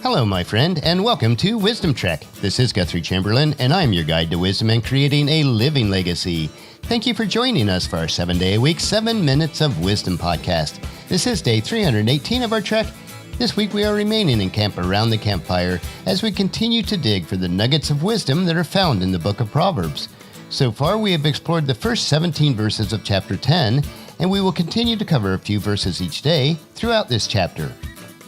Hello, my friend, and welcome to Wisdom Trek. This is Guthrie Chamberlain, and I'm your guide to wisdom and creating a living legacy. Thank you for joining us for our 7-day-a-week, 7 Minutes of Wisdom podcast. This is day 318 of our trek. This week we are remaining in camp around the campfire as we continue to dig for the nuggets of wisdom that are found in the book of Proverbs. So far, we have explored the first 17 verses of chapter 10, and we will continue to cover a few verses each day throughout this chapter.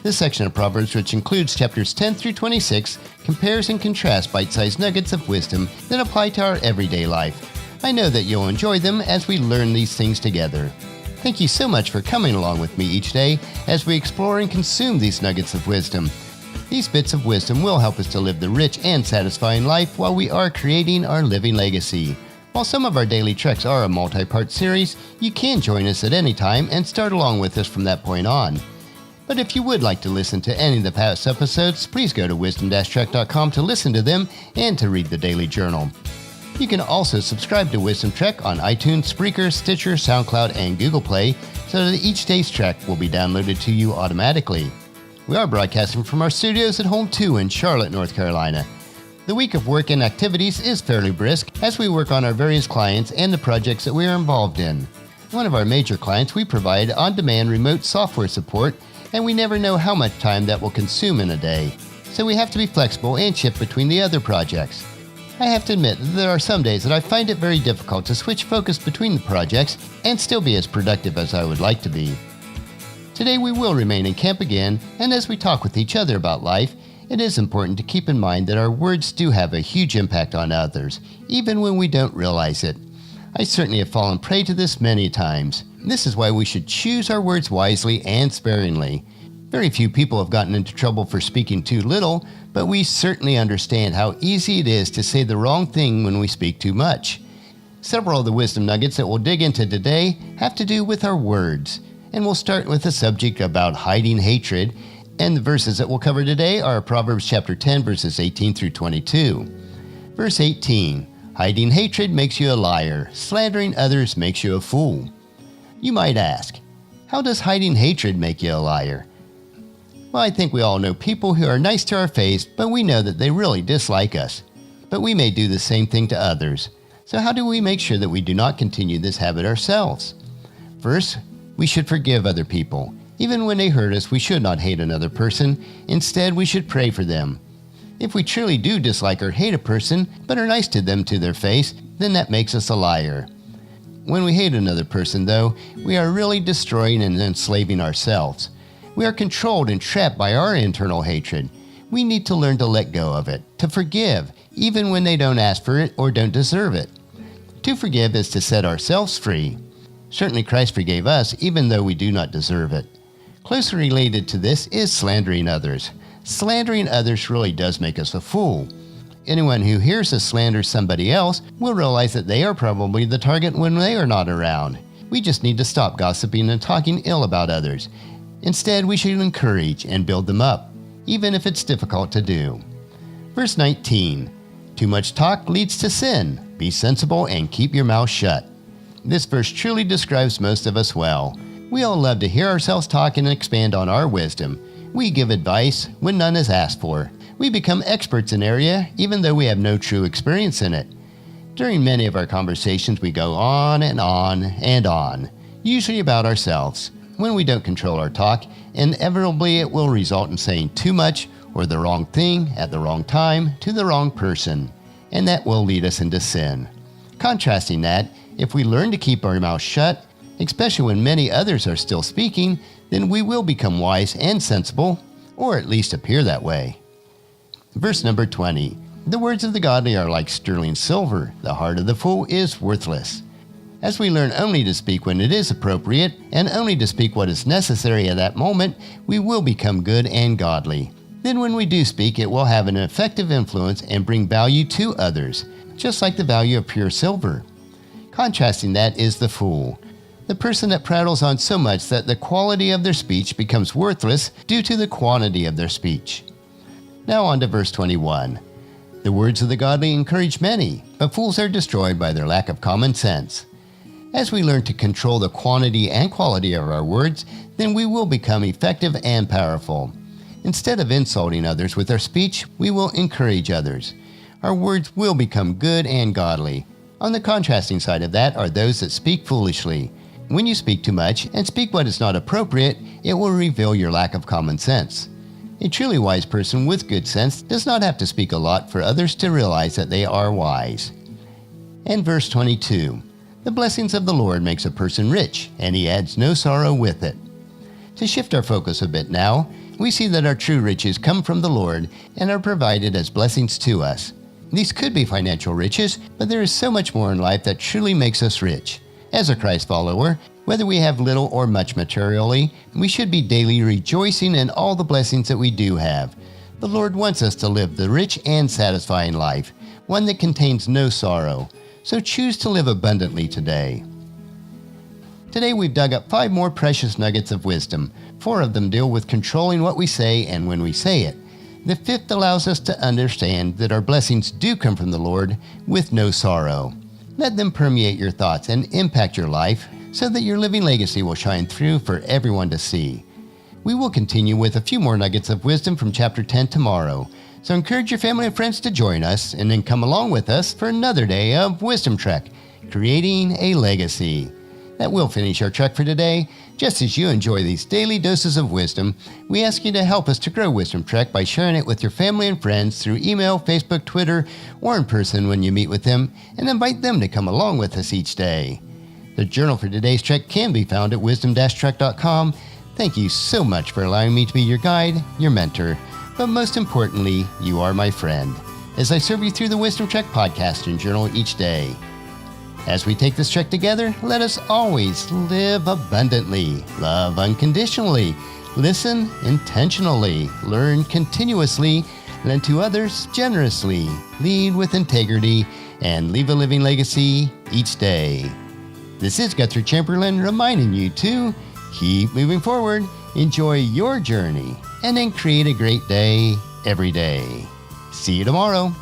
This section of Proverbs, which includes chapters 10 through 26, compares and contrasts bite-sized nuggets of wisdom that apply to our everyday life. I know that you'll enjoy them as we learn these things together. Thank you so much for coming along with me each day as we explore and consume these nuggets of wisdom. These bits of wisdom will help us to live the rich and satisfying life while we are creating our living legacy. While some of our daily treks are a multi-part series, you can join us at any time and start along with us from that point on. But if you would like to listen to any of the past episodes, please go to wisdom-trek.com to listen to them and to read the daily journal. You can also subscribe to Wisdom Trek on iTunes, Spreaker, Stitcher, SoundCloud, and Google Play so that each day's trek will be downloaded to you automatically. We are broadcasting from our studios at Home 2 in Charlotte, North Carolina. The week of work and activities is fairly brisk as we work on our various clients and the projects that we are involved in. One of our major clients, we provide on-demand remote software support, and we never know how much time that will consume in a day, so we have to be flexible and shift between the other projects. I have to admit that there are some days that I find it very difficult to switch focus between the projects and still be as productive as I would like to be. Today we will remain in camp again, and as we talk with each other about life, it is important to keep in mind that our words do have a huge impact on others, even when we don't realize it. I certainly have fallen prey to this many times. This is why we should choose our words wisely and sparingly. Very few people have gotten into trouble for speaking too little, but we certainly understand how easy it is to say the wrong thing when we speak too much. Several of the wisdom nuggets that we'll dig into today have to do with our words, and we'll start with the subject about hiding hatred, and the verses that we'll cover today are Proverbs chapter 10, verses 18 through 22. Verse 18. Hiding hatred makes you a liar. Slandering others makes you a fool. You might ask, how does hiding hatred make you a liar? Well, I think we all know people who are nice to our face, but we know that they really dislike us. But we may do the same thing to others. So how do we make sure that we do not continue this habit ourselves? First, we should forgive other people. Even when they hurt us, we should not hate another person. Instead, we should pray for them. If we truly do dislike or hate a person, but are nice to them to their face, then that makes us a liar. When we hate another person, though, we are really destroying and enslaving ourselves. We are controlled and trapped by our internal hatred. We need to learn to let go of it, to forgive, even when they don't ask for it or don't deserve it. To forgive is to set ourselves free. Certainly Christ forgave us, even though we do not deserve it. Closely related to this is slandering others. Slandering others really does make us a fool. Anyone who hears us slander somebody else will realize that they are probably the target when they are not around. We just need to stop gossiping and talking ill about others. Instead, we should encourage and build them up, even if it's difficult to do. Verse 19. Too much talk leads to sin. Be sensible and keep your mouth shut. This verse truly describes most of us well. We all love to hear ourselves talk and expand on our wisdom. We give advice when none is asked for. We become experts in an area even though we have no true experience in it. During many of our conversations, we go on and on and on, usually about ourselves. When we don't control our talk, inevitably it will result in saying too much or the wrong thing at the wrong time to the wrong person, and that will lead us into sin. Contrasting that, if we learn to keep our mouth shut, especially when many others are still speaking, then we will become wise and sensible, or at least appear that way. Verse number 20. The words of the godly are like sterling silver. The heart of the fool is worthless. As we learn only to speak when it is appropriate, and only to speak what is necessary at that moment, we will become good and godly. Then when we do speak, it will have an effective influence and bring value to others, just like the value of pure silver. Contrasting that is the fool. The person that prattles on so much that the quality of their speech becomes worthless due to the quantity of their speech. Now on to verse 21. The words of the godly encourage many, but fools are destroyed by their lack of common sense. As we learn to control the quantity and quality of our words, then we will become effective and powerful. Instead of insulting others with our speech, we will encourage others. Our words will become good and godly. On the contrasting side of that are those that speak foolishly. When you speak too much and speak what is not appropriate, it will reveal your lack of common sense. A truly wise person with good sense does not have to speak a lot for others to realize that they are wise. And verse 22, the blessings of the Lord makes a person rich, and he adds no sorrow with it. To shift our focus a bit now, we see that our true riches come from the Lord and are provided as blessings to us. These could be financial riches, but there is so much more in life that truly makes us rich. As a Christ follower, whether we have little or much materially, we should be daily rejoicing in all the blessings that we do have. The Lord wants us to live the rich and satisfying life, one that contains no sorrow. So choose to live abundantly today. Today we've dug up 5 more precious nuggets of wisdom. 4 of them deal with controlling what we say and when we say it. The 5th allows us to understand that our blessings do come from the Lord with no sorrow. Let them permeate your thoughts and impact your life so that your living legacy will shine through for everyone to see. We will continue with a few more nuggets of wisdom from chapter 10 tomorrow. So encourage your family and friends to join us and then come along with us for another day of Wisdom Trek, creating a legacy. That will finish our trek for today. Just as you enjoy these daily doses of wisdom, we ask you to help us to grow Wisdom Trek by sharing it with your family and friends through email, Facebook, Twitter, or in person when you meet with them, and invite them to come along with us each day. The journal for today's trek can be found at wisdom-trek.com. Thank you so much for allowing me to be your guide, your mentor, but most importantly, you are my friend, as I serve you through the Wisdom Trek podcast and journal each day. As we take this trek together, let us always live abundantly, love unconditionally, listen intentionally, learn continuously, lend to others generously, lead with integrity, and leave a living legacy each day. This is Guthrie Chamberlain reminding you to keep moving forward, enjoy your journey, and then create a great day every day. See you tomorrow.